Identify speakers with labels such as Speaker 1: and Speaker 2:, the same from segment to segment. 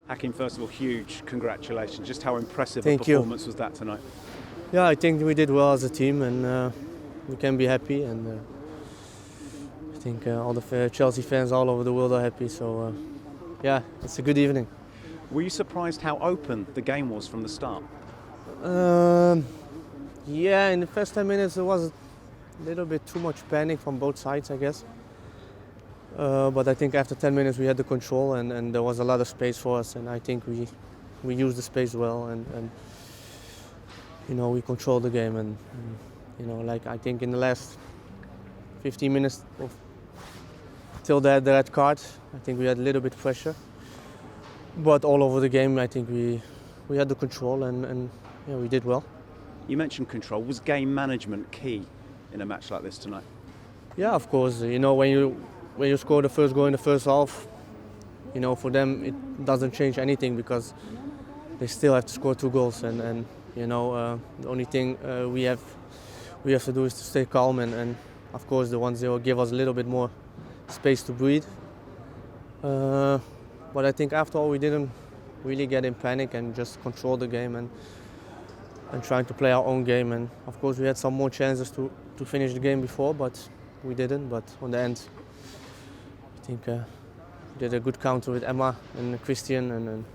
Speaker 1: Hakim, first of all, huge congratulations. Just how impressive a
Speaker 2: Thank you.
Speaker 1: performance was that tonight?
Speaker 2: Yeah, I think we did well as a team, and we can be happy. And I think all the Chelsea fans all over the world are happy. So yeah, it's a good evening.
Speaker 1: Were you surprised how open the game was from the start?
Speaker 2: Yeah, in the first 10 minutes there was a little bit too much panic from both sides, I guess. But I think after 10 minutes we had the control, and there was a lot of space for us, and I think we used the space well, and we controlled the game, and like I think in the last 15 minutes till the red card, I think we had a little bit pressure. But all over the game, I think we had the control, and yeah, we did well.
Speaker 1: You mentioned control. Was game management key in a match like this tonight?
Speaker 2: Yeah, of course. When you score the first goal in the first half, for them it doesn't change anything because they still have to score 2 goals, and the only thing we have to do is to stay calm, and of course the 1-0 give us a little bit more space to breathe. But I think after all we didn't really get in panic and just control the game and trying to play our own game. And of course we had some more chances to finish the game before, but we didn't. But on the end, I think we did a good counter with Emma and Christian, and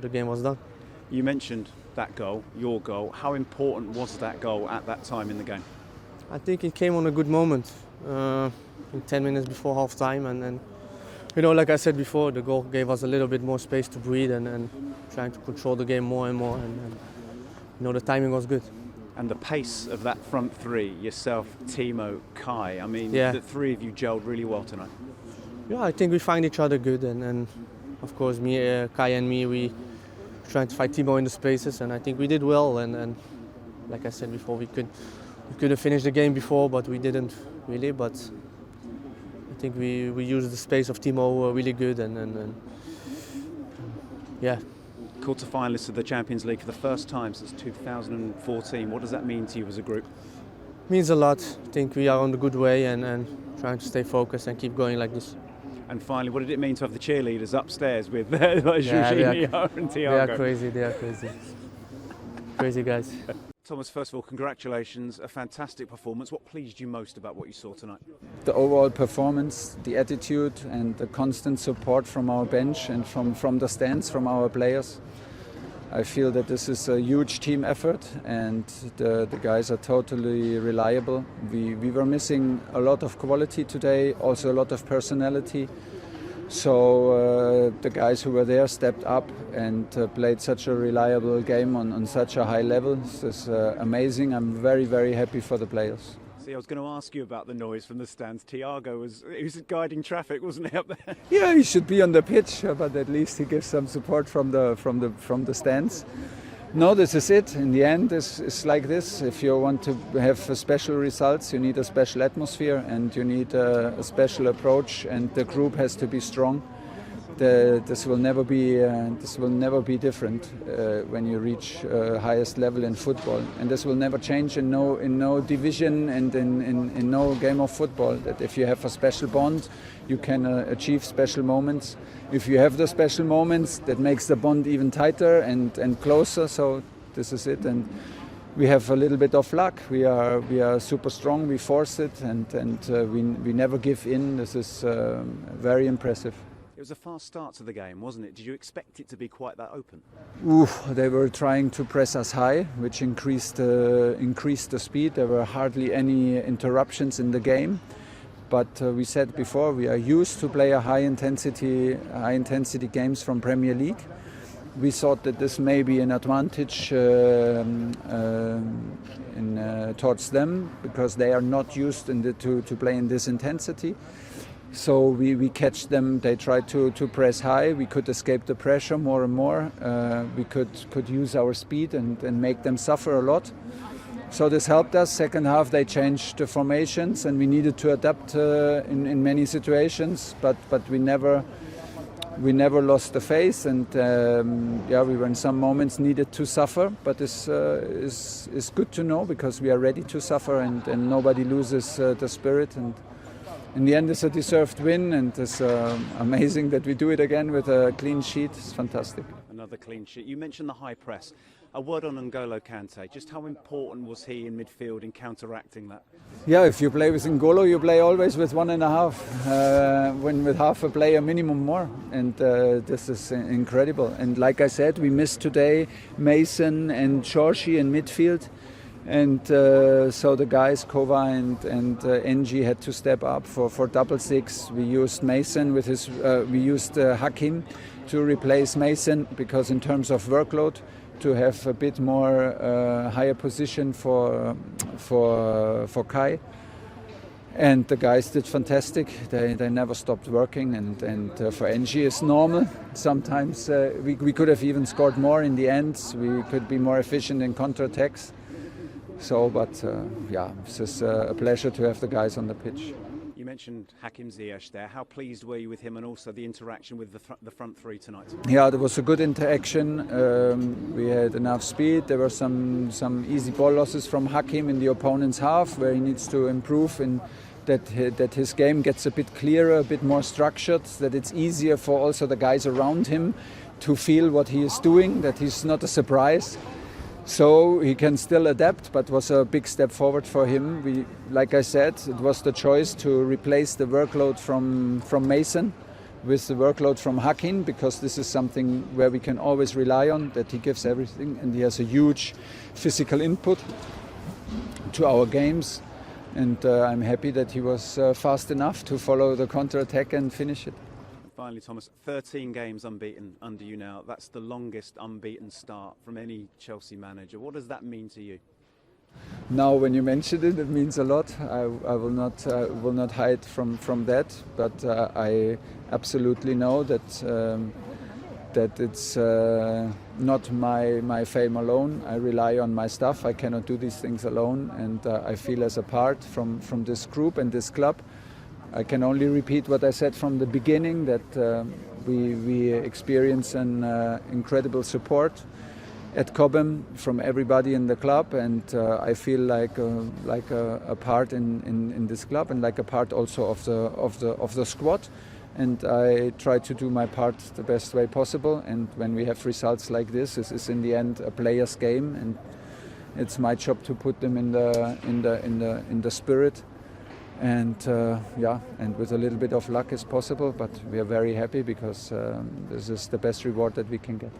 Speaker 2: the game was done.
Speaker 1: You mentioned that goal, your goal. How important was that goal at that time in the game?
Speaker 2: I think it came on a good moment, 10 minutes before half time, and like I said before, the goal gave us a little bit more space to breathe and trying to control the game more and more, and the timing was good.
Speaker 1: And the pace of that front three, yourself, Timo, Kai, I mean,
Speaker 2: yeah.
Speaker 1: The three of you gelled really well tonight.
Speaker 2: Yeah, I think we find each other good, and of course Kai and me, we trying to fight Timo in the spaces, and I think we did well, and like I said before, we could have finished the game before, but we didn't really. But I think we used the space of Timo really good, and yeah.
Speaker 1: Quarter-finalists of the Champions League for the first time since 2014. What does that mean to you as a group?
Speaker 2: Means a lot. I think we are on the good way, and trying to stay focused and keep going like this.
Speaker 1: And finally, what did it mean to have the cheerleaders upstairs with Jorginho and Thiago?
Speaker 2: They are crazy. They are crazy. Crazy guys.
Speaker 1: Thomas, first of all, congratulations. A fantastic performance. What pleased you most about what you saw tonight?
Speaker 3: The overall performance, the attitude, and the constant support from our bench and from the stands, from our players. I feel that this is a huge team effort, and the guys are totally reliable. We were missing a lot of quality today, also a lot of personality. So the guys who were there stepped up and played such a reliable game on such a high level. This is amazing. I'm very, very happy for the players.
Speaker 1: See, I was going to ask you about the noise from the stands. Thiago was guiding traffic, wasn't he, up there?
Speaker 3: Yeah, he should be on the pitch, but at least he gives some support from the stands. No, this is it. In the end, it's like this. If you want to have special results, you need a special atmosphere and you need a special approach, and the group has to be strong. This will never be different when you reach highest level in football, and this will never change in no division and in no game of football. That if you have a special bond, you can achieve special moments. If you have the special moments, that makes the bond even tighter and closer. So this is it, and we have a little bit of luck. We are super strong. We force it, and we never give in. This is very impressive.
Speaker 1: It was a fast start to the game, wasn't it? Did you expect it to be quite that open?
Speaker 3: They were trying to press us high, which increased the speed. There were hardly any interruptions in the game. But we said before, we are used to play a high intensity games from Premier League. We thought that this may be an advantage towards them, because they are not used to play in this intensity. So we catch them. They tried to press high. We could escape the pressure more and more. We could use our speed and make them suffer a lot. So this helped us. Second half they changed the formations, and we needed to adapt in many situations. But we never lost the face, and we were in some moments needed to suffer. But this is good to know, because we are ready to suffer, and nobody loses the spirit. in the end, it's a deserved win, and it's amazing that we do it again with a clean sheet. It's fantastic.
Speaker 1: Another clean sheet. You mentioned the high press. A word on N'Golo Kanté. Just how important was he in midfield in counteracting that?
Speaker 3: Yeah, if you play with N'Golo, you play always with 1.5. When with half a player minimum more, and this is incredible. And like I said, we missed today Mason and Chorshi in midfield. And so the guys, Kova and NG, had to step up for 6-6. We used Mason with his. We used Hakim to replace Mason, because in terms of workload, to have a bit more higher position for Kai. And the guys did fantastic. They never stopped working, and for NG it's normal. Sometimes we could have even scored more in the end. We could be more efficient in counterattacks. So, but yeah, it's just a pleasure to have the guys on the pitch.
Speaker 1: You mentioned Hakim Ziyech there. How pleased were you with him, and also the interaction with the front three tonight?
Speaker 3: Yeah, there was a good interaction. We had enough speed. There were some easy ball losses from Hakim in the opponent's half, where he needs to improve in that his game gets a bit clearer, a bit more structured, that it's easier for also the guys around him to feel what he is doing, that he's not a surprise. So he can still adapt, but was a big step forward for him. Like I said, it was the choice to replace the workload from Mason with the workload from Hakim, because this is something where we can always rely on, that he gives everything, and he has a huge physical input to our games. And I'm happy that he was fast enough to follow the counter-attack and finish it.
Speaker 1: Finally, Thomas, 13 games unbeaten under you now. That's the longest unbeaten start from any Chelsea manager. What does that mean to you?
Speaker 3: Now, when you mention it, it means a lot. I will not hide from that. But I absolutely know that it's not my fame alone. I rely on my staff. I cannot do these things alone, and I feel as a part from this group and this club. I can only repeat what I said from the beginning, that we experience an incredible support at Cobham from everybody in the club, and I feel like a part in this club, and like a part also of the squad. And I try to do my part the best way possible. And when we have results like this is in the end a player's game, and it's my job to put them in the spirit. And and with a little bit of luck is possible, but we are very happy, because this is the best reward that we can get.